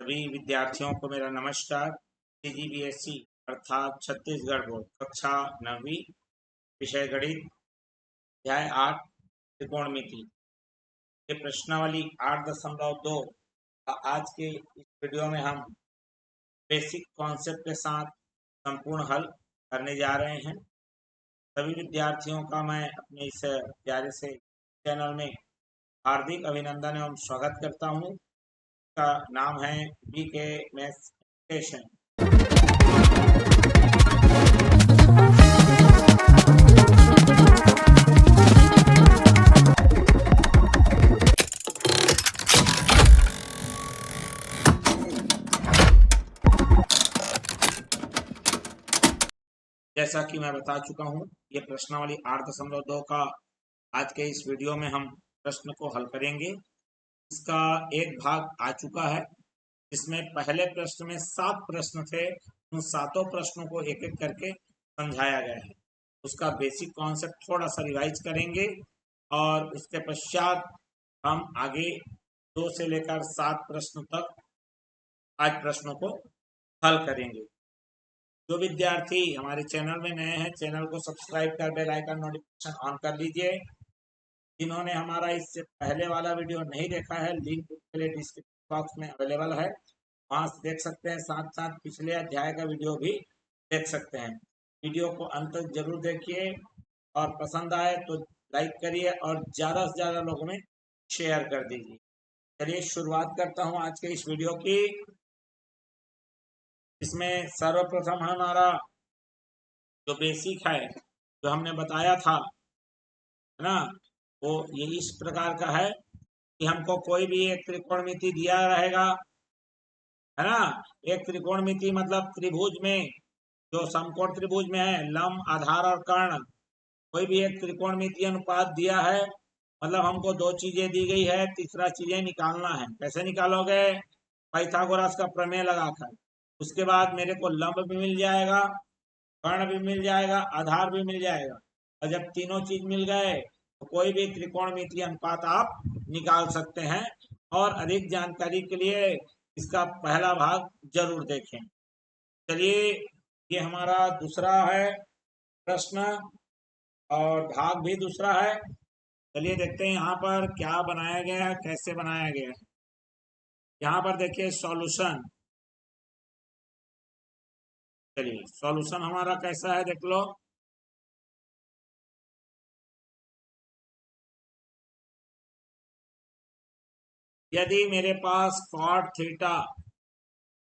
सभी विद्यार्थियों को मेरा नमस्कार। CGBSE अर्थात छत्तीसगढ़ बोर्ड कक्षा 9वीं, विषय गणित, अध्याय 8 त्रिकोणमिति के प्रश्नावली 8.2 आज के इस वीडियो में हम बेसिक कॉन्सेप्ट के साथ संपूर्ण हल करने जा रहे हैं। सभी विद्यार्थियों का मैं अपने इस प्यारे से चैनल में हार्दिक अभिनंदन एवं स्वागत करता हूँ। का नाम है BK मैथ्स एजुकेशन। जैसा कि मैं बता चुका हूं, ये प्रश्नावली 8.2 का आज के इस वीडियो में हम प्रश्न को हल करेंगे। इसका एक भाग आ चुका है, जिसमें पहले प्रश्न में 7 प्रश्न थे। उन 7 प्रश्नों को एक एक करके समझाया गया है। उसका बेसिक कॉन्सेप्ट थोड़ा सा रिवाइज करेंगे और उसके पश्चात हम आगे 2 से लेकर 7 प्रश्न तक आज प्रश्नों को हल करेंगे। जो विद्यार्थी हमारे चैनल में नए हैं, चैनल को सब्सक्राइब कर बेल आइकन नोटिफिकेशन ऑन कर लीजिए। जिन्होंने हमारा इससे पहले वाला वीडियो नहीं देखा है, लिंक उसके लिए डिस्क्रिप्शन बॉक्स में अवेलेबल है, वहां से देख सकते हैं। साथ साथ पिछले अध्याय का वीडियो भी देख सकते हैं। वीडियो को अंत तक जरूर देखिए और पसंद आए तो लाइक करिए और ज़्यादा से ज़्यादा लोगों में शेयर कर दीजिए। चलिए शुरुआत करता हूँ आज के इस वीडियो की। इसमें सर्वप्रथम हमारा जो बेसिक है, जो हमने बताया था, है ना, वो ये इस प्रकार का है कि हमको कोई भी एक त्रिकोणमिति दिया रहेगा, है ना। एक त्रिकोणमिति मतलब त्रिभुज में, जो समकोण त्रिभुज में है, लंब, आधार और कर्ण, कोई भी एक त्रिकोणमिति अनुपात दिया है। मतलब हमको 2 चीजें दी गई है, तीसरा चीजें निकालना है। कैसे निकालोगे? पाइथागोरस का प्रमेय लगाकर। उसके बाद मेरे को लंब भी मिल जाएगा, कर्ण भी मिल जाएगा, आधार भी मिल जाएगा। और जब तीनों चीज मिल गए तो कोई भी त्रिकोणमितीय अनुपात आप निकाल सकते हैं। और अधिक जानकारी के लिए इसका पहला भाग जरूर देखें। चलिए, ये हमारा दूसरा है प्रश्न और भाग भी दूसरा है। चलिए देखते हैं यहाँ पर क्या बनाया गया है, कैसे बनाया गया है। यहाँ पर देखिए सॉल्यूशन। चलिए सॉल्यूशन हमारा कैसा है देख लो। यदि मेरे पास cot थीटा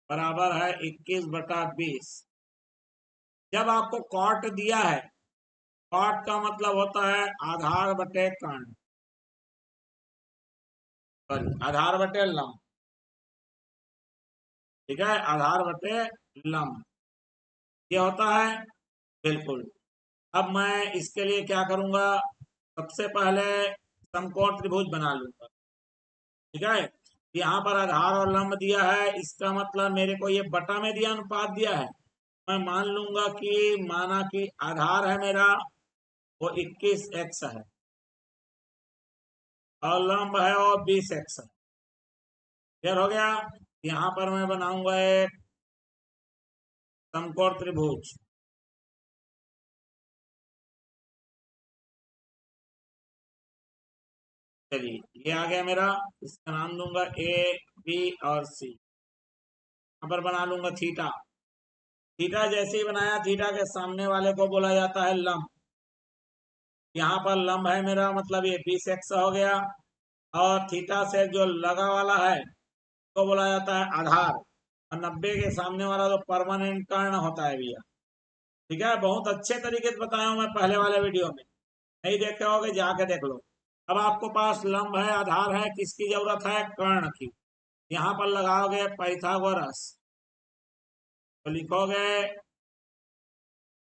बराबर है 21/20, जब आपको cot दिया है, cot का मतलब होता है आधार बटे कर्ण, आधार बटे लंब, ठीक है, आधार बटे लंब ये होता है। बिल्कुल। अब मैं इसके लिए क्या करूंगा, सबसे पहले समकोण त्रिभुज बना लूंगा, ठीक है। यहाँ पर आधार और लंब दिया है, इसका मतलब मेरे को ये बटा में दिया, अनुपात दिया है। मैं मान लूंगा कि माना कि आधार है मेरा वो 21x है और लंब है और 20x है। क्लियर हो गया। यहाँ पर मैं बनाऊंगा एक समकोण त्रिभुज। चलिए ये आ गया मेरा, इसका नाम दूंगा A, B और C। यहाँ पर बना लूंगा थीटा। थीटा जैसे ही बनाया, थीटा के सामने वाले को बोला जाता है लंब। यहाँ पर लंब है मेरा, मतलब ये 20x हो गया। और थीटा से जो लगा वाला है तो बोला जाता है आधार। और 90 के सामने वाला तो परमानेंट कर्ण होता है भैया, ठीक है। बहुत अच्छे तरीके से बताया हूं मैं पहले वाले वीडियो में, नहीं देखे होगे जाके देख लो। अब आपको पास लंब है, आधार है, किसकी जरूरत है? कर्ण की। यहाँ पर लगाओगे पाइथागोरस, तो लिखोगे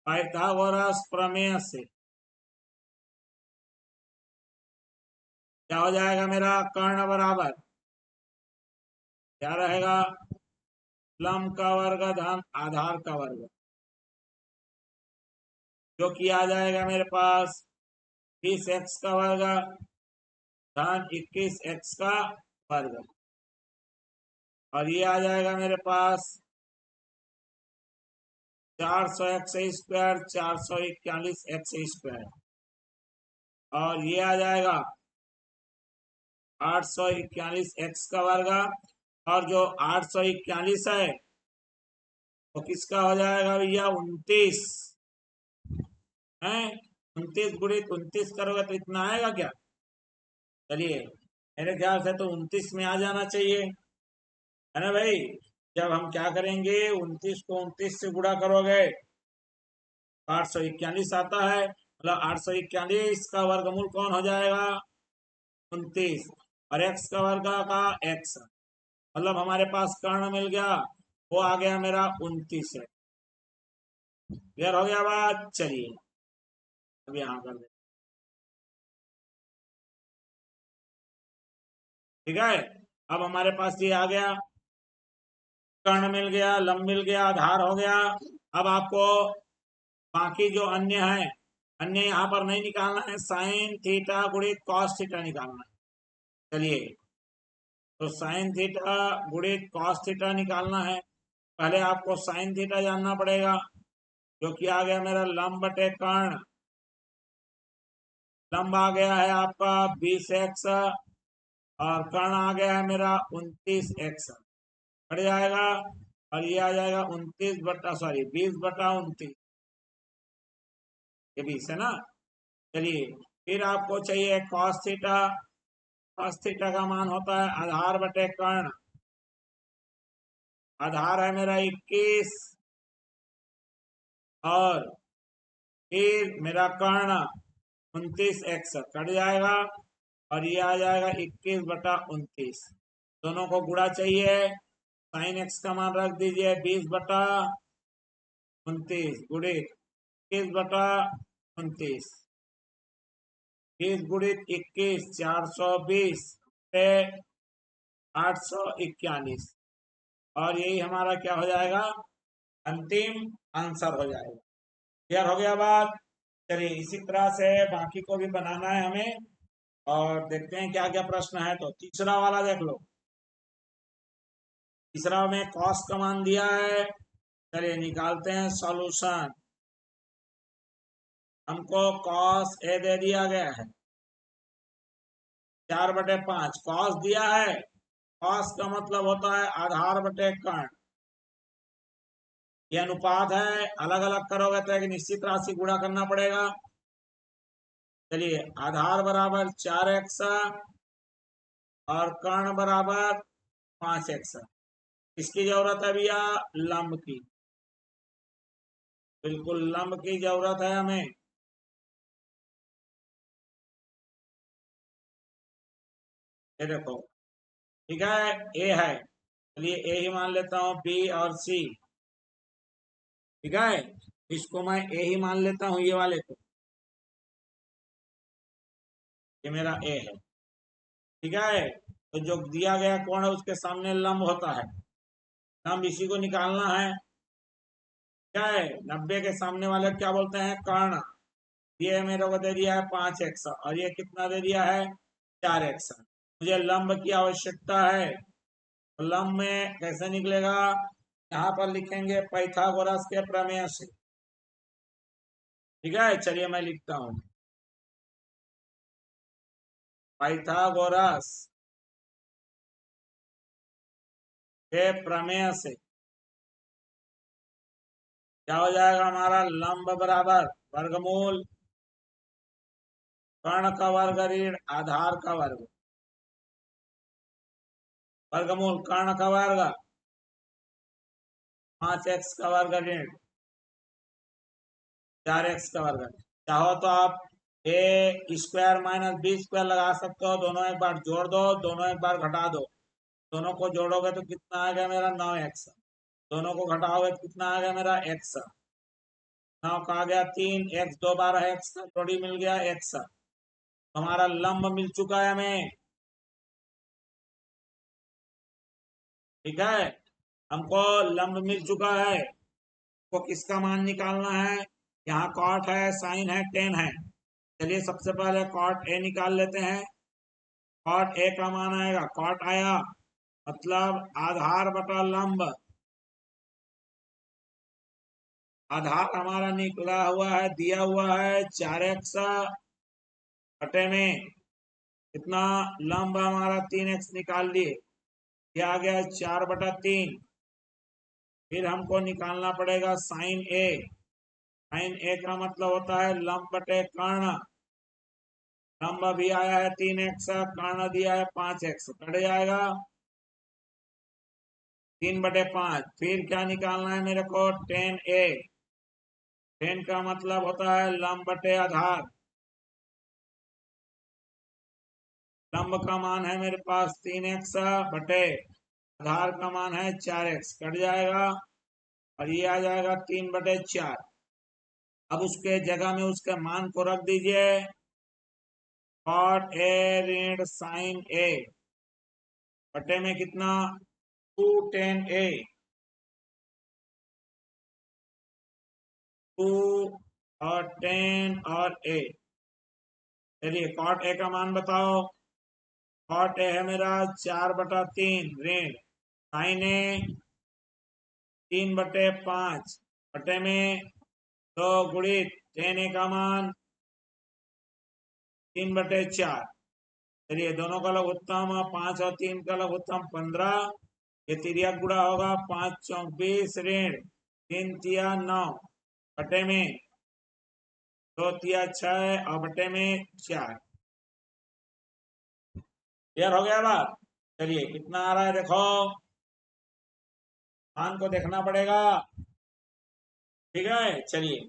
पाइथागोरस प्रमेय से क्या हो जाएगा मेरा? कर्ण बराबर क्या रहेगा? लंब का वर्ग धन आधार का वर्ग, जो कि आ जाएगा मेरे पास 20x का वर्ग धन 21x का वर्ग। और ये आ जाएगा मेरे पास 400 एक्स स्क्वायर 441 एक्स स्क्वायर, और ये आ जाएगा 841 एक्स का वर्ग। और जो 841 है तो किसका हो जाएगा भैया 29 है। 29 गुणित 29 करोगे तो इतना आएगा क्या? चलिए मेरे ख्याल से तो 29 में आ जाना चाहिए, है ना भाई। जब हम क्या करेंगे 29 को 29 से गुणा करोगे 841 आता है, मतलब 841 का वर्गमूल कौन हो जाएगा 29, और एक्स का वर्ग का एक्स, मतलब हमारे पास कर्ण मिल गया, वो आ गया मेरा 29 है। क्लियर हो गया बात? चलिए अब यहाँ कर दे, ठीक है। अब हमारे पास ये आ गया, कर्ण मिल गया, लंब मिल गया, आधार हो गया। अब आपको बाकी जो अन्य है, अन्य यहाँ पर नहीं निकालना है, साइन थीटा गुणित कॉस थीटा निकालना है। चलिए तो साइन थीटा गुणित कॉस थीटा निकालना है। पहले आपको साइन थीटा जानना पड़ेगा, जो कि आ गया मेरा लंब बटे कर्ण। लंब आ गया है आपका 20x, और कर्ण आ गया है मेरा 29x, बढ़ जाएगा। और ये आ जाएगा 29 बटा, सॉरी 20/29, ये 20 है ना। चलिए फिर आपको चाहिए कॉस थीटा। कॉस थीटा का मान होता है आधार बटे कर्ण। आधार है मेरा 21, और फिर मेरा कर्ण 29x कट जाएगा, और ये आ जाएगा 21/29। दोनों को गुणा चाहिए, साइन एक्स का मान रख दीजिए 20/29 गुणित 21/29, 20 गुणित 21 420 बटे 841, और यही हमारा क्या हो जाएगा अंतिम आंसर हो जाएगा। क्लियर हो गया बात? चलिए इसी तरह से बाकी को भी बनाना है हमें, और देखते हैं क्या क्या प्रश्न है। तो तीसरा वाला देख लो, तीसरा में कॉस का मान दिया है। चलिए निकालते हैं सॉल्यूशन। हमको कॉस ए दे दिया गया है 4/5, कॉस दिया है। कॉस का मतलब होता है आधार बटे कर्ण, ये अनुपात है। अलग अलग करोगे तो एक निश्चित राशि गुणा करना पड़ेगा। चलिए आधार बराबर 4x, और कर्ण बराबर 5x। किसकी जरूरत है भैया? लंब की, बिल्कुल लंब की जरूरत है हमें। ये देखो, ठीक है, ए है, चलिए ए ही मान लेता हूँ, बी और सी, ठीक है, इसको मैं ए ही मान लेता हूँ, ये वाले को, ये मेरा ए है, ठीक है। तो जो दिया गया कोण है उसके सामने लंब होता है, लंब इसी को निकालना है। क्या है 90 के सामने वाले क्या बोलते हैं? कर्ण। ये मेरे को दे दिया है 5x, और ये कितना दे दिया है 4x। मुझे लंब की आवश्यकता है, तो लंब में कैसे निकलेगा? यहाँ पर लिखेंगे पाइथागोरस के प्रमेय से, ठीक है। चलिए मैं लिखता हूँ, पाइथागोरस के प्रमेय से क्या हो जाएगा हमारा? लंब बराबर वर्गमूल कर्ण का वर्ग ऋण आधार का वर्ग, वर्गमूल कर्ण का वर्ग 5x का वर्ग ऋण 4x का वर्ग। चाहो तो आप ए स्क्वायर माइनस बी स्क्वायर लगा सकते हो, दोनों एक बार जोड़ दो, दोनों एक बार घटा दो। दोनों को जोड़ोगे तो कितना आ गया मेरा 9x, दोनों को घटाओगे तो कितना आ गया मेरा x। 9 का आ गया 3, x 2 12 x, जोड़ी मिल गया x। हमारा लंब मिल चुका है हमें, ठीक है, हमको लंब मिल चुका है। तो किसका मान निकालना है? यहाँ कॉट है, साइन है, टेन है। चलिए सबसे पहले कॉट ए निकाल लेते हैं। कॉट ए का मान आएगा, कॉट आया मतलब आधार बटा लंब। आधार हमारा निकला हुआ है, दिया हुआ है 4x बटे में कितना, लंब हमारा 3x निकाल लिए, ये आ गया 4/3। फिर हमको निकालना पड़ेगा साइन ए। साइन ए का मतलब होता है लंब बटे कर्ण। लंब भी आया है 3x, कर्ण दिया है 5x, कट जाएगा 3/5। फिर क्या निकालना है मेरे को, टेन ए। टेन का मतलब होता है लंब बटे आधार। लंब का मान है मेरे पास 3x बटे आधार का मान है 4x, कट जाएगा और ये आ जाएगा 3/4। अब उसके जगह में उसके मान को रख दीजिए, कॉट ए ऋण साइन ए बटे में कितना, 2 tan A। 2 और 10 और A। चलिए कॉट ए का मान बताओ। कॉट ए है मेरा 4/3 ऋण साइन ए 3/5 बटे में 2 गुणित 10A का मान 3/4। चलिए दोनों का लघुत्तम 5 और 3 का लघुत्तम 15। ये तिर्यक गुणा होगा 5 चौक 20 ऋण 3 तिया 9 बटे में 2 तिया 6 और बटे में 4। क्लियर हो गया बात। चलिए कितना आ रहा है देखो, मान को देखना पड़ेगा, ठीक है। चलिए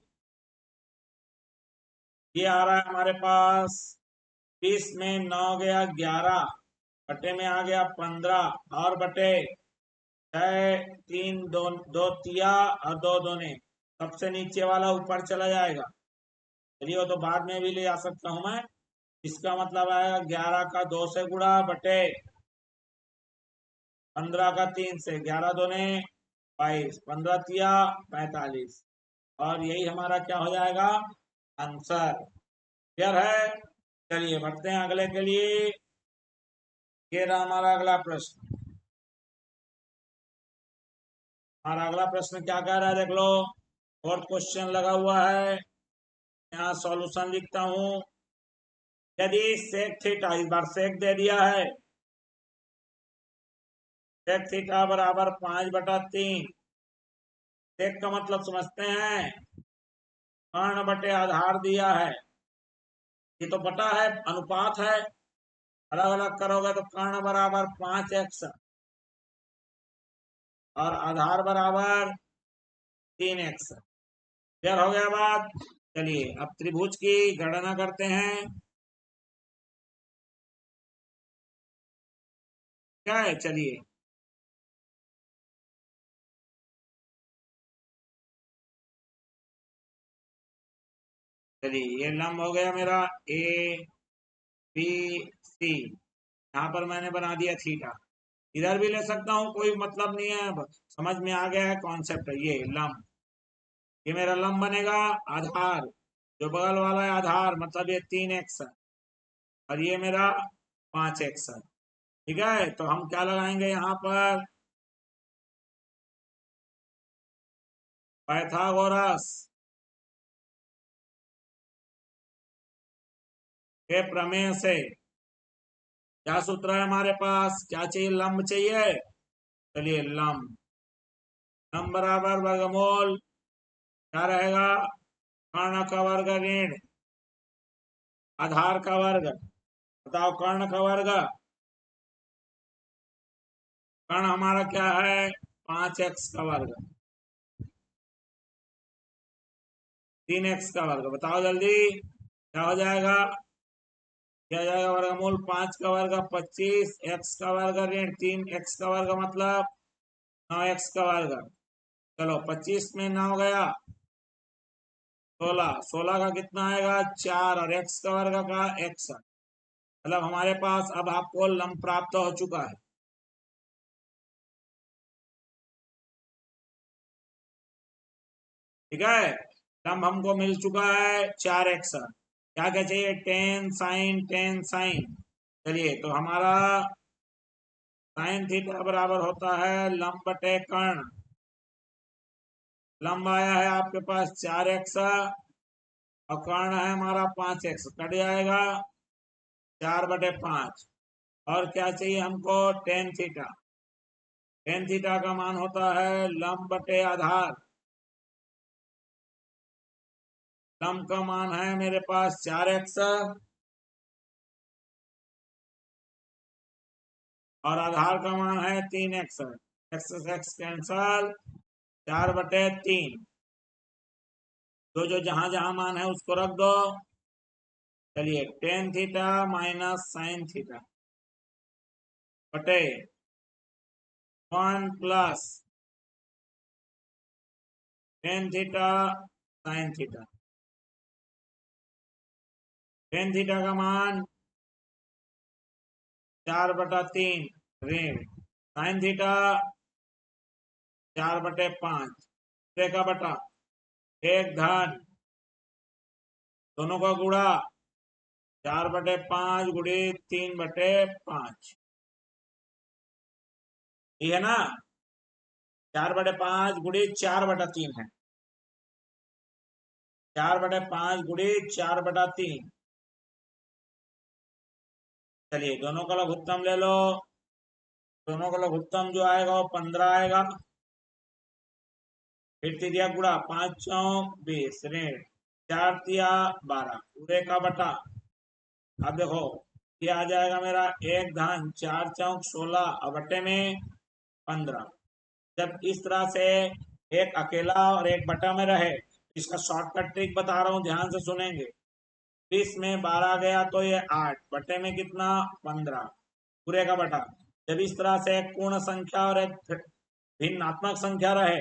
ये आ रहा है हमारे पास 20 में 9 गया 11 बटे में आ गया 15 और बटे 6 3 2 तिया और 2 दूने, सबसे नीचे वाला ऊपर चला जाएगा। चलिए वो तो बाद में भी ले आ सकता हूं मैं। इसका मतलब आएगा 11 का 2 से गुणा बटे 15 का 3 से, 11 दूने 22, 15 तिया 45 और यही हमारा क्या हो जाएगा, आंसर। क्लियर है। चलिए बढ़ते हैं अगले के लिए। ये रहा हमारा अगला प्रश्न। हमारा अगला प्रश्न क्या कह रहा है देख लो, फोर्थ क्वेश्चन लगा हुआ है, यहाँ सॉल्यूशन लिखता हूं। यदि सेक थीटा, इस बार सेक दे दिया है, सेक थीटा बराबर 5/3। सेक का मतलब समझते हैं, कर्ण बटे आधार दिया है, ये तो बटा है, अनुपात है। अलग अलग करोगे तो कर्ण बराबर 5x और आधार बराबर 3x। क्लियर हो गया बात। चलिए अब त्रिभुज की गणना करते हैं। क्या है, चलिए चलिए ये लंब हो गया मेरा ABC। यहाँ पर मैंने बना दिया थीटा, इधर भी ले सकता हूँ, कोई मतलब नहीं है, अब समझ में आ गया है कॉन्सेप्ट। ये लंब, ये मेरा लंब बनेगा। आधार जो बगल वाला है आधार, मतलब ये 3x है और ये मेरा 5x है। ठीक है, तो हम क्या लगाएंगे यहाँ पर, पाइथागोरस के प्रमेय से। क्या सूत्र है हमारे पास, क्या चाहिए, लंब चाहिए। चलिए लंब, लंब बराबर वर्गमूल क्या रहेगा, कर्ण का वर्ग ऋण आधार का वर्ग। बताओ कर्ण का वर्ग, कर्ण हमारा क्या है, 5x का वर्ग, 3x का वर्ग। बताओ जल्दी क्या हो जाएगा, क्या जाएगा, वर्गमूल 5 का वर्ग 25, x का वर्ग ऋण 3x का वर्ग मतलब 9x का वर्ग। चलो 25 में 9 गया 16, 16 का कितना आएगा 4 और x का वर्ग का x। मतलब हमारे पास अब आपको लंब प्राप्त हो चुका है। ठीक है, लंब हमको मिल चुका है 4x। क्या क्या चाहिए, टेन साइन, टेन साइन। चलिए तो हमारा साइन थीटा बराबर होता है लंब बटे कर्ण। लंब आया है आपके पास 4x और कर्ण है हमारा 5x, कट जाएगा 4/5। और क्या चाहिए हमको? Tan theta. टेन थीटा का मान होता है लंब बटे आधार। लंब का मान है मेरे पास 4x और आधार का मान है 3x। X x cancel, 4/3। जो जहां जहां मान है उसको रख दो। चलिए tan theta minus sine theta बटे 1 plus tan theta sine theta. Tan theta का मान 4/3 ऋण, साइन थीटा 4/5 का बटा एक धन, दोनों का गुणा 4/5 गुणे 3/5, ठीक है ना। 4/5 गुणे 4/3 है, 4/5 गुणे 4/3। चलिए दोनों का लघुत्तम ले लो। दोनों का लघुत्तम जो आएगा वो 15 आएगा। फिर तिरिया गुणा 5 चौक 20 ऋण 4 तिया 12 पूरे का बटा। अब देखो ये आ जाएगा मेरा एक धन 4 चौक 16 और बटे में 15। जब इस तरह से एक अकेला और एक बटा में रहे, इसका शॉर्टकट ट्रिक बता रहा हूँ, ध्यान से सुनेंगे। 20 में 12 गया तो ये 8, बटे में कितना 15 पूरे का बटा। जब इस तरह से एक पूर्ण संख्या और एक भिन्नात्मक संख्या रहे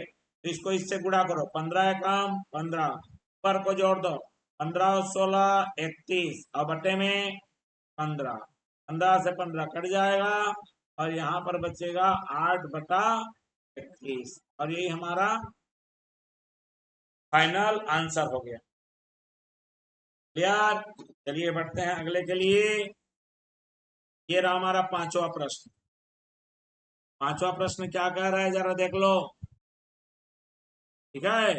तो इसको इससे गुणा करो। 15 एकम 15, पर को जोड़ दो 15 और 16 31 और बटे में 15। 15 से 15 कट जाएगा और यहाँ पर बचेगा 8/21 और यही हमारा फाइनल आंसर हो गया। क्लियर? चलिए बढ़ते हैं अगले के लिए। ये रहा हमारा पांचवा प्रश्न। पांचवा प्रश्न क्या कह रहा है जरा देख लो, ठीक है।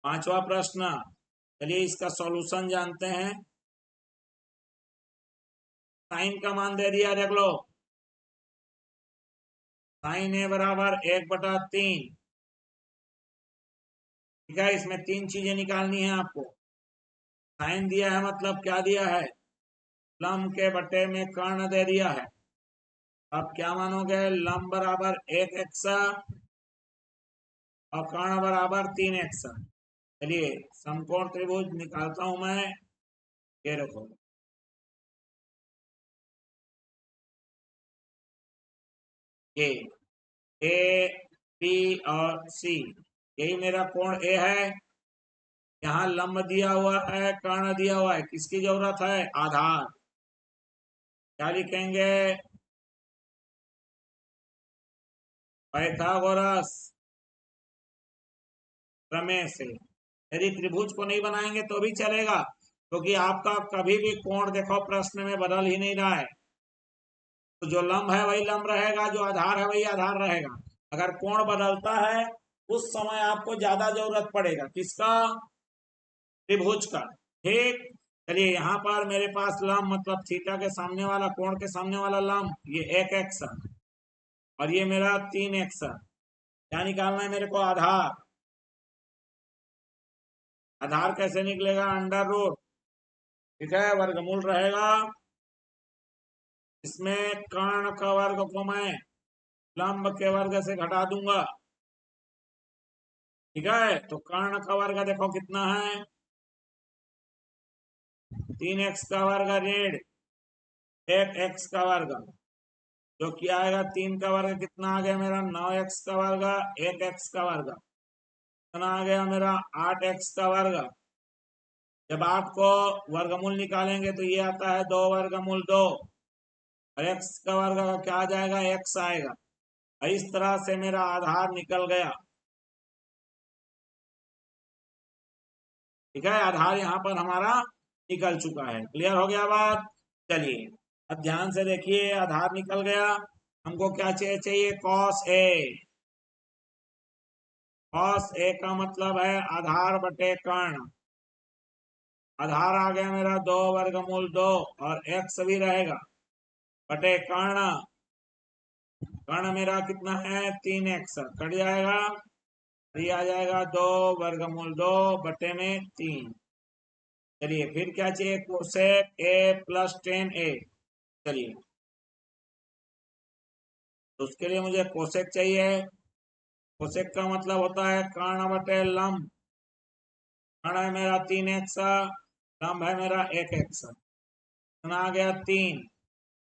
पांचवा प्रश्न, चलिए इसका सॉल्यूशन जानते हैं। साइन का मान दे दिया, देख लो। साइन ए बराबर 1/3, ठीक है। इसमें 3 चीजें निकालनी है आपको। साइन दिया है मतलब क्या दिया है? लंब के बटे में कर्ण दे दिया है। अब क्या मानोगे? लंब बराबर 1x और कर्ण बराबर 3x। चलिए समकोण त्रिभुज निकालता हूं मैं। ये रखो, ये ए बी और सी, यही मेरा कोण ए है। यहाँ लंब दिया हुआ है, कर्ण दिया हुआ है, किसकी जरूरत है? आधार। क्या लिखेंगे? पाइथागोरस प्रमेय से। यदि त्रिभुज को नहीं बनाएंगे तो भी चलेगा, क्योंकि आपका कभी भी कोण देखो प्रश्न में बदल ही नहीं रहा है। तो जो लंब है वही लंब रहेगा, जो आधार है वही आधार रहेगा। अगर कोण बदलता है उस समय आपको ज्यादा जरूरत पड़ेगा किसका? त्रिभुज का, ठीक। चलिए यहाँ पर मेरे पास लंब मतलब थीटा के सामने वाला, कोण के सामने वाला लंब ये 1x और ये मेरा 3x। क्या निकालना है मेरे को? आधार। आधार कैसे निकलेगा? अंडर रूट, ठीक है। वर्गमूल रहेगा। इसमें कर्ण का वर्ग को मैं लंब के वर्ग से घटा दूंगा, ठीक है। तो कर्ण का वर्ग देखो कितना है? 3x का वर्ग ऋण 1x का वर्ग, जो कि आएगा 3 का वर्ग कितना आ गया मेरा? 9x का वर्ग 1x का वर्ग कितना आ गया मेरा? 8x का वर्ग। जब आपको वर्गमूल निकालेंगे तो ये आता है 2 वर्गमूल 2 और x का वर्ग का क्या आ जाएगा? x आएगा। इस तरह से मेरा आधार निकल गया, ठीक है। आधार यहाँ पर हमारा निकल चुका है। क्लियर हो गया बात? चलिए अब ध्यान से देखिए, आधार निकल गया। हमको क्या चाहिए कॉस ए। कॉस ए का मतलब है आधार बटे कर्ण। आधार आ गया मेरा 2 वर्गमूल 2 और एक्स भी रहेगा बटे कर्ण। कर्ण मेरा कितना है 3x कट जाएगा। ये आ जाएगा 2 वर्गमूल 2 बटे में 3। चलिए फिर क्या चाहिए कोसेक ए प्लस टेन ए। चलिए तो उसके लिए मुझे कोसेक चाहिए। कोसेक का मतलब होता है कर्ण बटे लंब। कर्ण है मेरा 3x, लंब है मेरा 1x। आ गया 3।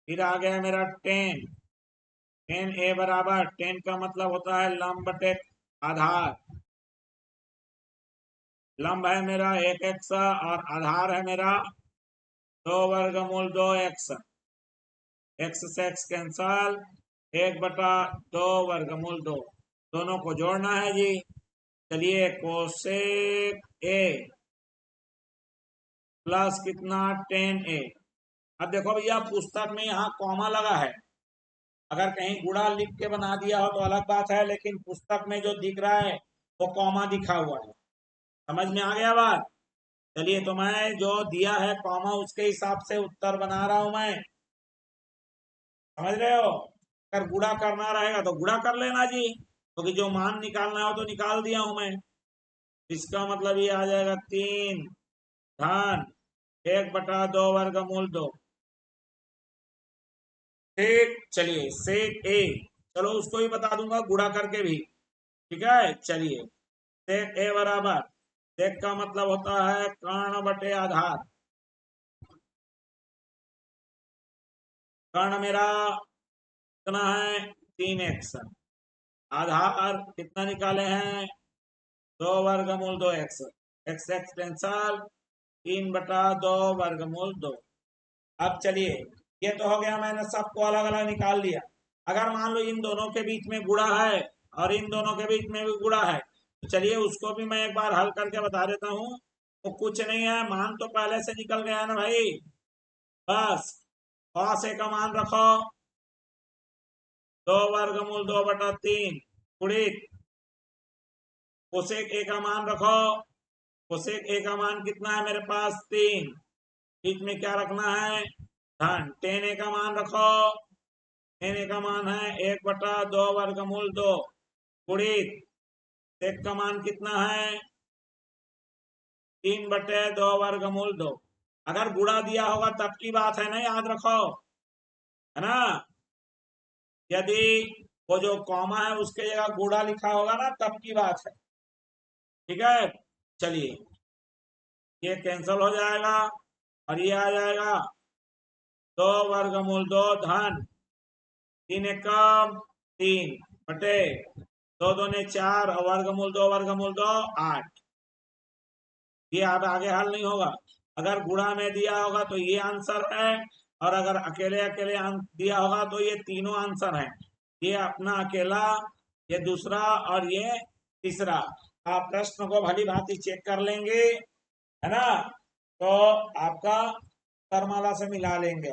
फिर आ गया मेरा 10। 10 a बराबर 10 का मतलब होता है लंब बटे आधार। लंब है मेरा 1x और आधार है मेरा 2 वर्गमूल 2x। x से x कैंसल 1/2 वर्गमूल 2। दोनों को जोड़ना है जी। चलिए कोसेक ए प्लस कितना 10 a। अब देखो भैया पुस्तक में यहाँ कॉमा लगा है। अगर कहीं गुणा लिख के बना दिया हो तो अलग बात है, लेकिन पुस्तक में जो दिख रहा है वो कॉमा दिखा हुआ है। समझ में आ गया बात। चलिए तो मैं जो दिया है कॉमा उसके हिसाब से उत्तर बना रहा हूं मैं। समझ रहे हो। अगर गुणा करना रहेगा तो गुणा कर लेना जी, क्योंकि जो मान निकालना हो तो निकाल दिया हूं मैं। इसका मतलब ये आ जाएगा 3 धन 1/2 वर्गमूल 2। ठीक चलिए सेक ए, चलो उसको भी बता दूंगा गुणा करके भी। ठीक है चलिए सेक ए बराबर, सेक का मतलब होता है कर्ण बटे आधार। कर्ण मेरा कितना है 3x। आधार कितना निकाले हैं 2 वर्गमूल 2x। एक्स एक्स कैंसल 3/2 वर्गमूल 2। अब चलिए ये तो हो गया, मैंने सबको अलग अलग निकाल लिया। अगर मान लो इन दोनों के बीच में गुणा है और इन दोनों के बीच में भी गुणा है तो चलिए उसको भी मैं एक बार हल करके बता देता हूँ। तो कुछ नहीं है, मान तो पहले से निकल गया ना भाई। बस cos a का मान रखो 2 वर्गमूल 2/3 गुणित कोसेक a का मान रखो। कोसेक a का मान कितना है मेरे पास 3। बीच में क्या रखना है धन। टेन ए का मान रखो। टेन ए का मान है 1/2 वर्गमूल 2 गुणित सेक का मान कितना है 3/2 वर्गमूल 2। अगर गुणा दिया होगा तब की बात है ना, याद रखो है ना। यदि वो जो कॉमा है उसके जगह गुणा लिखा होगा ना तब की बात है। ठीक है चलिए ये कैंसिल हो जाएगा और ये आ जाएगा 2 वर्गमूल 2 धन 3 एकम 3 बटे 2 दूने 4 और वर्गमूल 2 8। ये अब आगे हल नहीं होगा। अगर गुणा में दिया होगा तो ये आंसर है, और अगर अकेले अकेले दिया होगा तो ये तीनों आंसर है। ये अपना अकेला, ये दूसरा और ये तीसरा। आप प्रश्न को भली भांति चेक कर लेंगे है ना, तो आपका सरमाला से मिला लेंगे।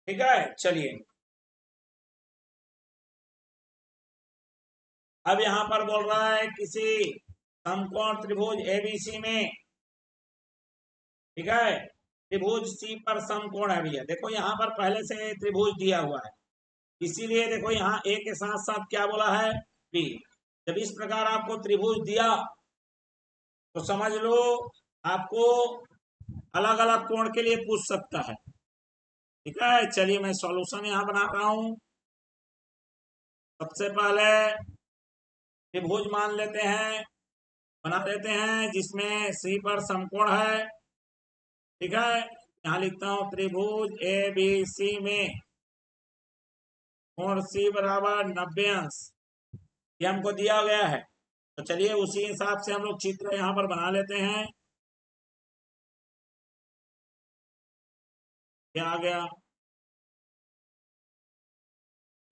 ठीक है चलिए अब यहां पर बोल रहा है किसी समकोण त्रिभुज एबीसी में, ठीक है, त्रिभुज सी पर समकोण है भैया। देखो यहाँ पर पहले से त्रिभुज दिया हुआ है, इसीलिए देखो यहाँ ए के साथ साथ क्या बोला है बी। जब इस प्रकार आपको त्रिभुज दिया तो समझ लो आपको अलग अलग कोण के लिए पूछ सकता है। ठीक है चलिए मैं सॉल्यूशन यहाँ बना रहा हूं। सबसे पहले त्रिभुज मान लेते हैं, बना लेते हैं जिसमें सी पर समकोण है। ठीक है यहाँ लिखता हूं त्रिभुज ए बी सी में कोण सी बराबर 90°। ये हमको दिया गया है, तो चलिए उसी हिसाब से हम लोग चित्र यहाँ पर बना लेते हैं। क्या आ गया,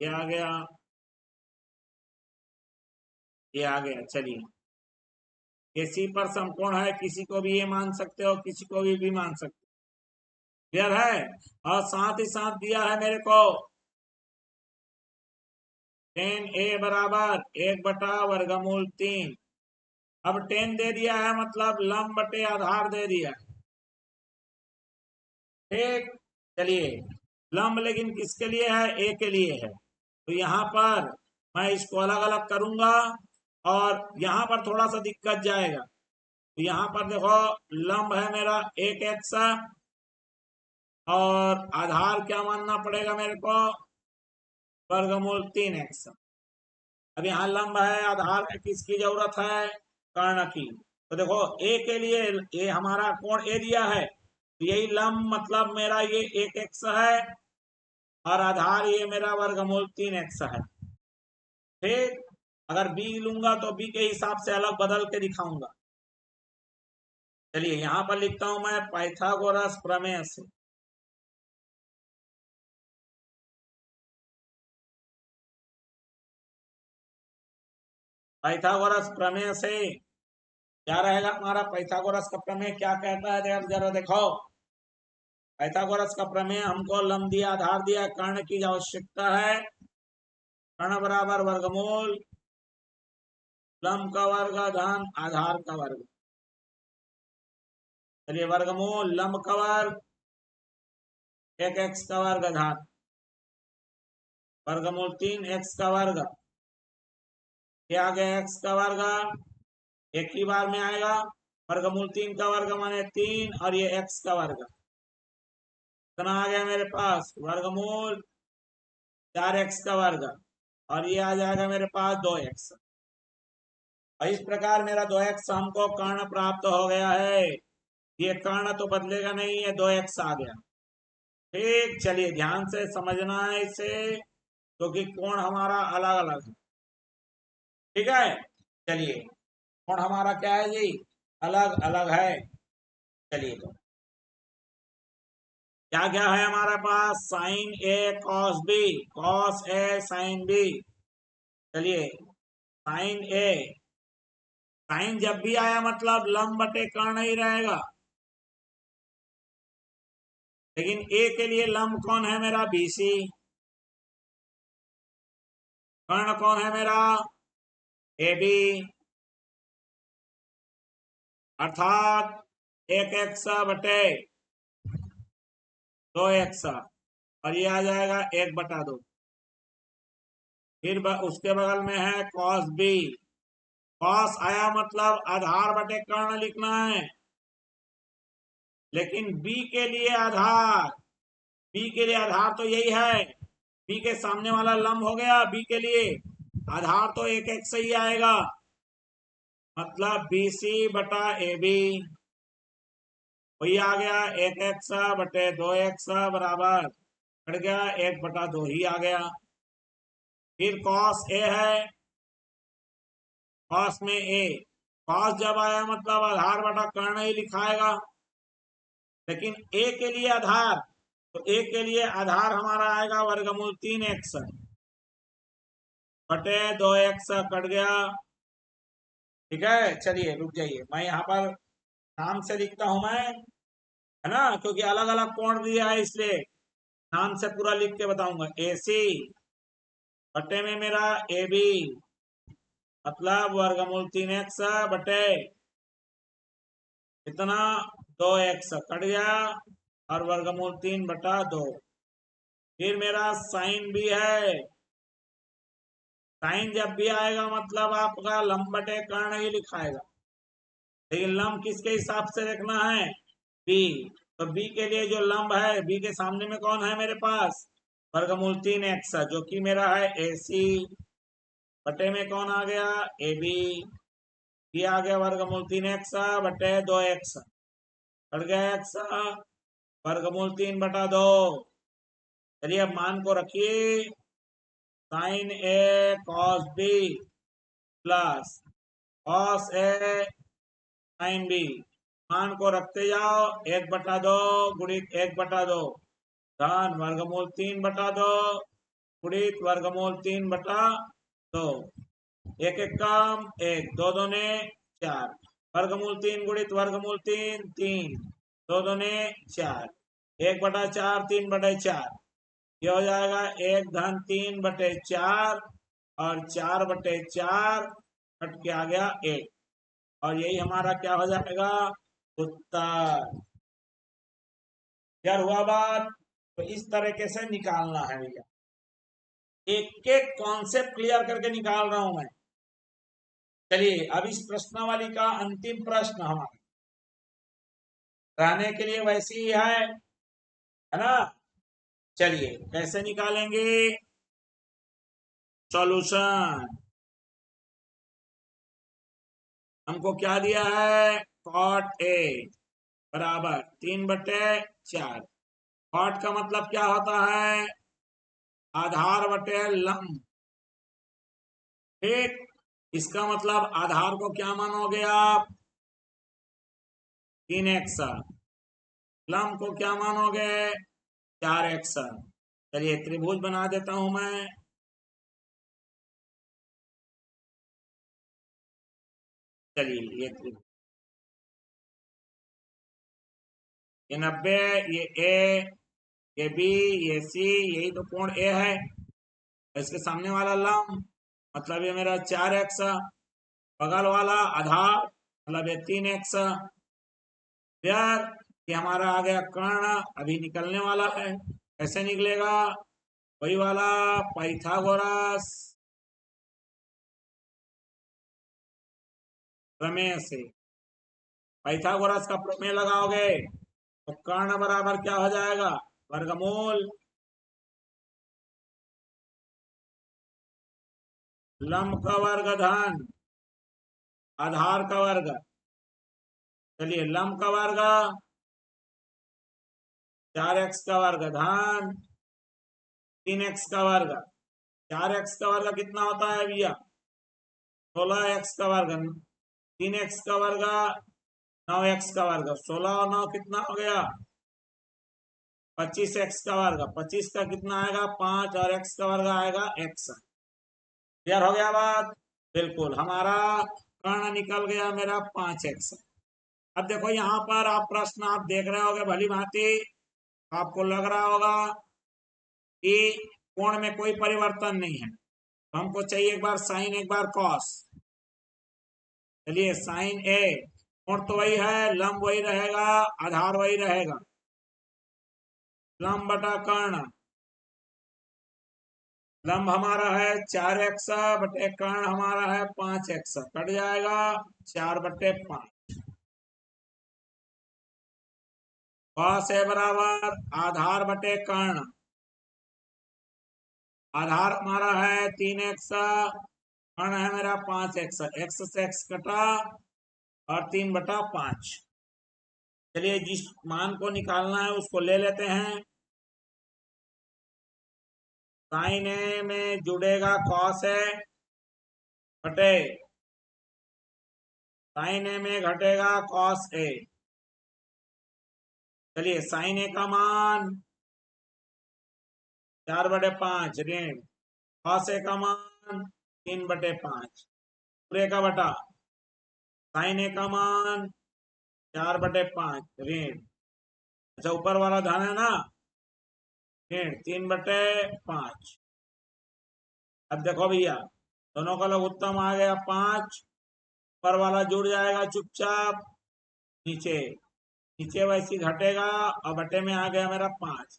क्या आ गया, ये आ गया। चलिए ये सी पर समकोण है, किसी को भी ये मान सकते हो किसी को भी मान सकते हो। क्लियर है। और साथ ही साथ दिया है मेरे को टेन ए बराबर 1/वर्गमूल 3। अब टेन दे दिया है मतलब लंब बटे आधार दे दिया है। ठीक, चलिए लंब लेकिन किसके लिए है? ए के लिए है। तो यहाँ पर मैं इसको अलग अलग करूंगा और यहाँ पर थोड़ा सा दिक्कत जाएगा। तो यहाँ पर देखो लंब है मेरा 1x और आधार क्या मानना पड़ेगा मेरे को? वर्गमूल 3x। अब यहाँ लंब है, आधार में किसकी जरूरत है? कर्ण की। तो देखो ए के लिए ए हमारा कोण ए दिया है, तो यही लंब मतलब मेरा ये 1x है और आधार ये मेरा वर्गमूल 3x है। ठीक, अगर बी लूंगा तो बी के हिसाब से अलग बदल के दिखाऊंगा। चलिए यहां पर लिखता हूं मैं पाइथागोरस प्रमेय से। पाइथागोरस प्रमेय से क्या रहेगा हमारा? पाइथागोरस का प्रमेय क्या कहता है? जरा देखो, पाइथागोरस का प्रमेय हमको लंब दिया, आधार दिया, कर्ण की आवश्यकता है। कर्ण बराबर वर्गमूल लंब का वर्ग धन आधार का वर्ग। चलिए वर्गमूल लंब का वर्ग 1x का वर्ग धन वर्गमूल 3x का वर्ग। क्या आ गया? x का वर्ग एक ही बार में आएगा। वर्गमूल 3 का वर्ग माने 3 और ये x का वर्ग कितना आ गया मेरे पास? वर्गमूल 4x का वर्ग और ये आ जाएगा मेरे पास 2x। और इस प्रकार मेरा 2x हमको कर्ण प्राप्त हो गया है। ये कर्ण तो बदलेगा नहीं, ये 2x आ गया। ठीक, चलिए ध्यान से समझना है इसे, क्योंकि कोण हमारा अलग अलग है। ठीक है, चलिए कोण हमारा क्या है जी? अलग अलग है। चलिए तो क्या क्या है हमारे पास? Sign A cos B, cos A sine B. चलिए साइन ए, साइन जब भी आया मतलब लंब बटे कर्ण ही रहेगा। लेकिन ए के लिए लंब कौन है मेरा? बीसी। कर्ण कौन है मेरा? A B. अर्थात 1x बटे 2x और ये आ जाएगा 1/2। फिर उसके बगल में है कॉस बी। कॉस आया मतलब आधार बटे कर्ण लिखना है। लेकिन बी के लिए आधार, बी के लिए आधार तो यही है, बी के सामने वाला लंब हो गया। बी के लिए आधार तो 1x ही आएगा, मतलब BC बटा AB वही आ गया। 1x बटे 2x बराबर कट गया 1/2 ही आ गया। फिर कॉस ए है, कॉस में ए, कॉस जब आया मतलब आधार बटा कर्ण ही लिखाएगा। लेकिन ए के लिए आधार, तो ए के लिए आधार हमारा आएगा वर्गमूल 3x बटे 2x कट गया। ठीक है, चलिए रुक जाइए, मैं यहाँ पर नाम से लिखता हूं मैं, है ना, क्योंकि अलग अलग कोण दिया है इसलिए नाम से पूरा लिख के बताऊंगा। AC बटे में मेरा AB मतलब वर्गमूल 3x बटे इतना 2x कट गया और वर्गमूल 3/2। फिर मेरा साइन भी है, साइन जब भी आएगा मतलब आपका लंब बटे कर्ण ही लिखाएगा। लेकिन लंब किसके हिसाब से देखना है? बी। तो बी के लिए जो लंब है, बी के सामने में कौन है मेरे पास? वर्गमूल 3x जो कि मेरा है AC बटे में कौन आ गया? AB। ये आ गया वर्गमूल 3x बटे 2x कट गया x वर्गमूल 3/2। चलिए अब मान को रखिए, sign A cos B plus cos A sine B, मान को रखते जाओ। 1/2 गुणित 1/2 धन वर्गमूल 3/2 गुणित वर्गमूल 3/2। एक एक काम एक, दो दूने 4, वर्गमूल 3 गुणित वर्गमूल 3 दो दूने 4, 1/4 3/4 ये हो जाएगा 1 धन 3/4 और 4/4 कट के आ गया 1, और यही हमारा क्या हो जाएगा, उत्तर। यार हुआ बात। तो इस तरीके से निकालना है भैया, एक एक कॉन्सेप्ट क्लियर करके निकाल रहा हूं मैं। चलिए अब इस प्रश्नावली का अंतिम प्रश्न हमारा रहने के लिए वैसे ही है ना। चलिए कैसे निकालेंगे सॉल्यूशन। हमको क्या दिया है, cot A बराबर 3/4। cot का मतलब क्या होता है, आधार बटे लंब। ठीक, इसका मतलब आधार को क्या मानोगे आप, 3x, लंब को क्या मानोगे, 4x। चलिए त्रिभुज बना देता हूं मैं। चलिए ये त्रिभुज, ये 90, ये A, ये B, ये C, यही तो कोण A है। इसके सामने वाला लंब मतलब ये मेरा 4x, बगल वाला आधार मतलब ये 3x। यार ये हमारा आ गया कर्ण, अभी निकलने वाला है। कैसे निकलेगा, वही वाला पाइथागोरस प्रमेय से। पाइथागोरस का प्रमेय लगाओगे तो कर्ण बराबर क्या हो जाएगा, वर्गमूल लंब का वर्ग धन आधार का वर्ग। चलिए लंब का वर्ग 4x का वर्ग धन 3x का वर्ग। 4x का वर्ग कितना होता है भैया, 16x का वर्ग, 3x का वर्ग 9x का वर्ग, 16 और 9 कितना हो गया, 25x का वर्ग। 25 का कितना आएगा 5, और x का वर्ग आएगा x। क्लियर हो गया बात, बिल्कुल हमारा कर्ण निकल गया मेरा 5x। अब देखो यहाँ पर आप प्रश्न आप देख रहे होगे भली भांति, आपको लग रहा होगा कि कोण में कोई परिवर्तन नहीं है, तो हमको चाहिए एक बार साइन एक बार कॉस। चलिए साइन ए, कोण तो वही है, लंब वही रहेगा, आधार वही रहेगा, लंब बटा कर्ण। लंब हमारा है 4x बटे कर्ण हमारा है 5x, कट जाएगा 4/5। कॉस ए बराबर आधार बटे कर्ण, आधार हमारा है 3x, कर्ण है मेरा 5x, x से x कटा और 3/5। चलिए जिस मान को निकालना है उसको ले लेते हैं। साइन ए में जुड़ेगा कॉस ए बटे साइन ए में घटेगा कॉस ए। चलिए साइन ए का मान 4/5 ऋण, कॉस ए का मान 3/5, पूरे का बटा साइन ए का मान 4/5 ऋण, अच्छा ऊपर वाला धन है ना, ऋण 3/5। अब देखो भैया दोनों का लघुत्तम आ गया 5, ऊपर वाला जुड़ जाएगा चुपचाप, नीचे नीचे वैसी घटेगा और बटे में आ गया मेरा 5,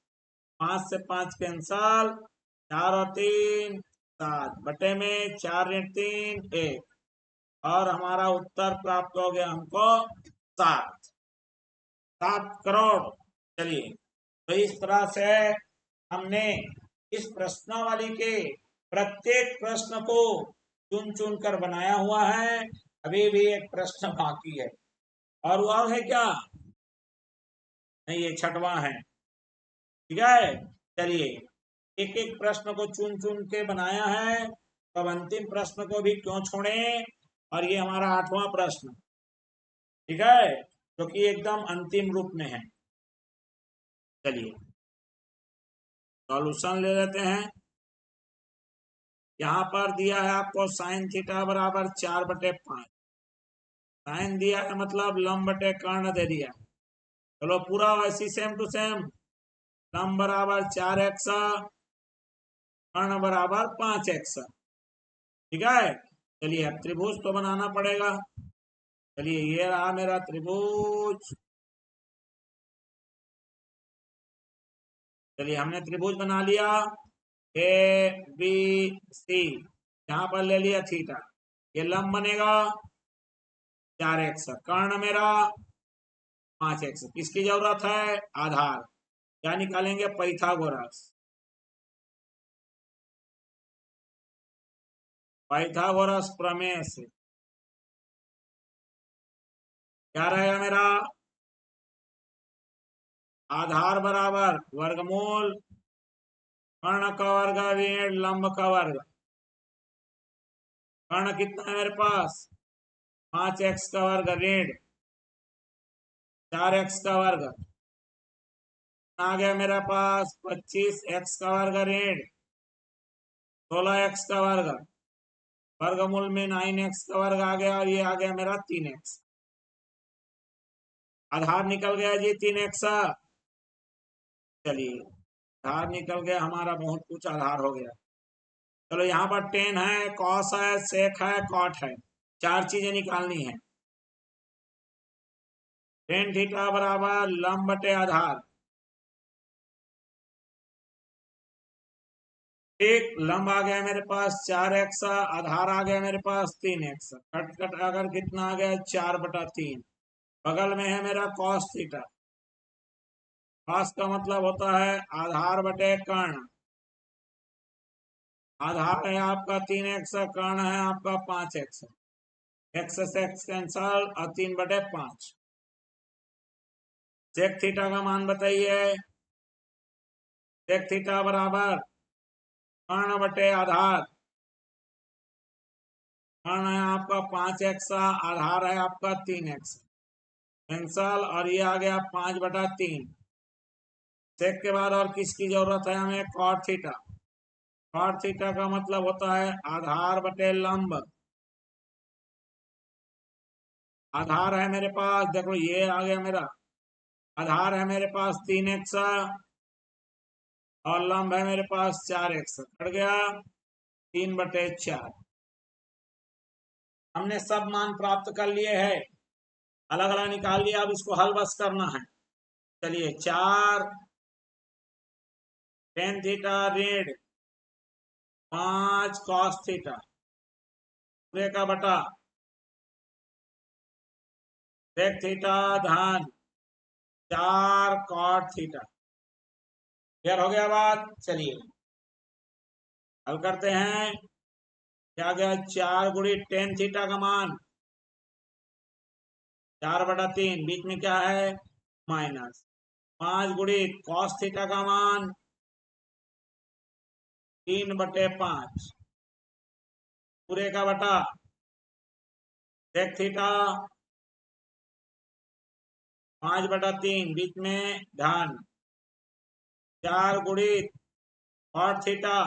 5 से 5 कैंसल, 4 और 3 7, बटे में 4 ऋण 3 1, और हमारा उत्तर प्राप्त हो गया हमको 7 करोड़। चलिए तो इस तरह से हमने इस प्रश्नावली के प्रत्येक प्रश्न को चुन चुन कर बनाया हुआ है। अभी भी एक प्रश्न बाकी है, और है क्या, नहीं ये छठवां है, ठीक है। चलिए एक एक प्रश्न को चुन चुन के बनाया है, तो अब अंतिम प्रश्न को भी क्यों छोड़े, और ये हमारा 8वां प्रश्न, ठीक है, जो कि एकदम अंतिम रूप में है। चलिए सॉल्यूशन ले लेते हैं। यहाँ पर दिया है आपको साइन थीटा बराबर 4/5, साइन दिया है मतलब लंब बटे कर्ण दे दिया। चलो पूरा वैसी सेम टू सेम, लंब बराबर 4x, कर्ण बराबर 5x। ठीक है। चलिए अब त्रिभुज तो बनाना पड़ेगा। चलिए ये रहा मेरा त्रिभुज। चलिए हमने त्रिभुज बना लिया ए बी सी, यहाँ पर ले लिया थीटा। ये लंब बनेगा 4x, कर्ण मेरा 5x। किसकी जरूरत है? आधार। क्या निकालेंगे? पाइथागोरस। पाइथागोरस प्रमेय से क्या रहेगा मेरा? आधार बराबर वर्गमूल कर्ण का वर्ग ऋण लंब का वर्ग। कर्ण कितना है मेरे पास? 5x का वर्ग ऋण 4x का वर्ग। आ गया मेरे पास 25x का वर्ग ऋण 16x का वर्ग। वर्गमूल में 9x का वर्ग आ गया और ये आ गया मेरा 3x। आधार निकल गया जी 3x। चलिए आधार निकल गया हमारा, बहुत कुछ आधार हो गया। चलो यहाँ पर टेन है, कॉस है, सेक है, कॉट है, 4 चीजें निकालनी है। टेन थीटा बराबर लंब बटे आधार। एक लंब आ गया मेरे पास 4x, आधार आ गया मेरे पास 3x। कट कट अगर कितना आ गया 4/3। बगल में है मेरा कॉस थीटा। कॉस का मतलब होता है आधार बटे कर्ण। आधार है आपका 3x, कर्ण है आपका 5x। एक्स से एक्स कैंसल और 3/5। सेक थीटा का मान बताइए। सेक थीटा बराबर कर्ण बटे आधार। कर्ण है आपका 5x, आधार है आपका 3x। कैंसल और ये आ गया 5/3। सेक के बाद और किसकी जरूरत है हमें? Cot theta. कॉट थीटा का मतलब होता है आधार बटे लंब। आधार है मेरे पास, देखो ये आ गया मेरा आधार है मेरे पास 3x और लंब है मेरे पास 4x। कट गया 3/4। हमने सब मान प्राप्त कर लिए हैं, अलग अलग निकाल लिया। अब इसको हल बस करना है। चलिए 4 टेन थीटा ऋण 5 कॉस थीटा पूरे का बटा सेक थीटा धन 4 कॉट थीटा। क्लियर हो गया बात? चलिए हल करते हैं। क्या गया? 4 गुणी टेन थीटा का मान 4/3, बीच में क्या है? माइनस 5 गुणी कॉस थीटा का मान 3/5 पूरे का बटा सेक थीटा 5/3, बीच में धन 4 गुणी कॉट थीटा।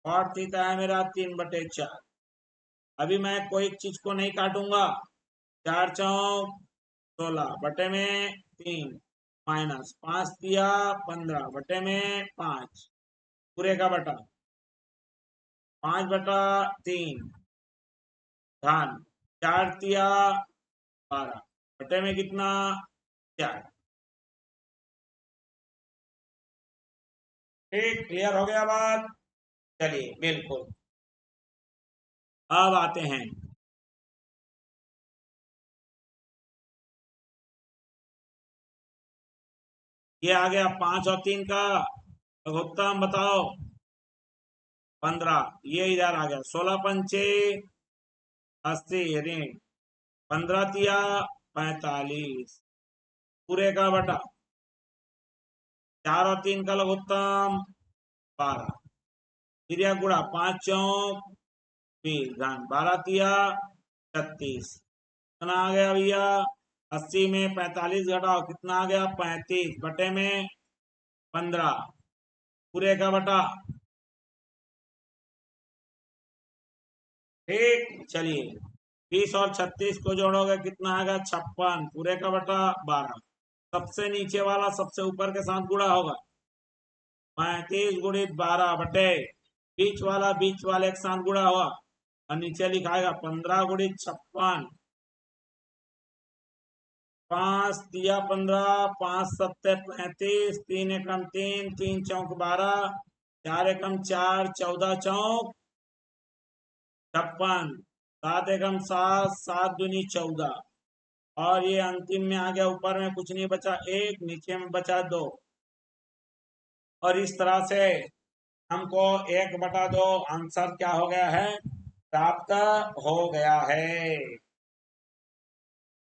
कॉट थीटा है मेरा 3/4। अभी मैं कोई चीज को नहीं काटूंगा। 4 चौक 16 बटे में 3 माइनस 5 दिया 15 बटे में 5 पूरे का बटा 5/3 धन 4 दिया 12 बटे में कितना? 4। ठीक, क्लियर हो गया बात? चलिए बिल्कुल अब आते हैं। ये आ गया 5 और 3 का लघुत्तम, बताओ 15। ये इधर आ गया 16×5 80 ऋण 15 दिया 45 पूरे का बटा 4 और 3 का लघुत्तम 12। फिर यह गुणा 5 चौक 20 धन 12 दिया 36। कितना आ गया भैया? 80 में 45 घटाओ कितना आ गया? 35 बटे में 15 पूरे का बटा। ठीक, चलिए 20 और 36 को जोड़ोगे कितना आएगा? 56 पूरे का बटा 12। सबसे नीचे वाला सबसे ऊपर के साथ गुणा होगा। 35 गुणित 12 बटे बीच वाले एक साथ गुणा हुआ और नीचे लिखाएगा 15 गुणित 56, 5 दिया 15, 5 सत्ते 35, 3 एकम 3, 3 चौक 12, 4 एकम 4, 14 चौक 56, 7 एकम 7, 7 दूनी 14, और ये अंतिम में आ गया, ऊपर में कुछ नहीं बचा 1, नीचे में बचा 2, और इस तरह से हमको 1/2 आंसर क्या हो गया है, प्राप्त हो गया है।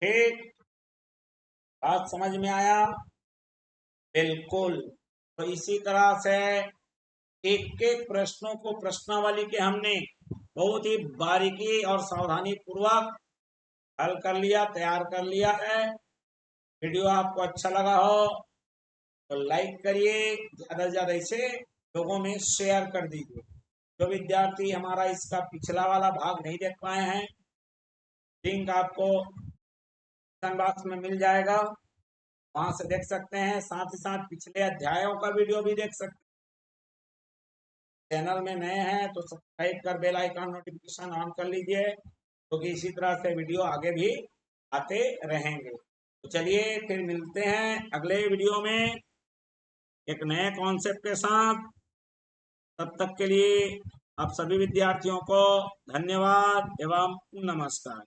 ठीक, बात समझ में आया? बिल्कुल। तो इसी तरह से एक एक प्रश्नों को प्रश्नावली के हमने बहुत ही बारीकी और सावधानी पूर्वक हल कर लिया, तैयार कर लिया है। वीडियो आपको अच्छा लगा हो तो लाइक करिए, ज्यादा से ज्यादा इसे लोगों में शेयर कर दीजिए। जो विद्यार्थी हमारा इसका पिछला वाला भाग नहीं देख पाए हैं, लिंक आपको डिस्क्रिप्शन बॉक्स में मिल जाएगा, वहां से देख सकते हैं। साथ ही साथ पिछले अध्यायों का वीडियो भी देख सकते हैं। चैनल में नए हैं तो सब्सक्राइब कर बेल आइकन नोटिफिकेशन ऑन कर लीजिए, क्योंकि इसी तरह से वीडियो आगे भी आते रहेंगे। तो चलिए फिर मिलते हैं अगले वीडियो में एक नए कॉन्सेप्ट के साथ। तब तक के लिए आप सभी विद्यार्थियों को धन्यवाद एवं नमस्कार।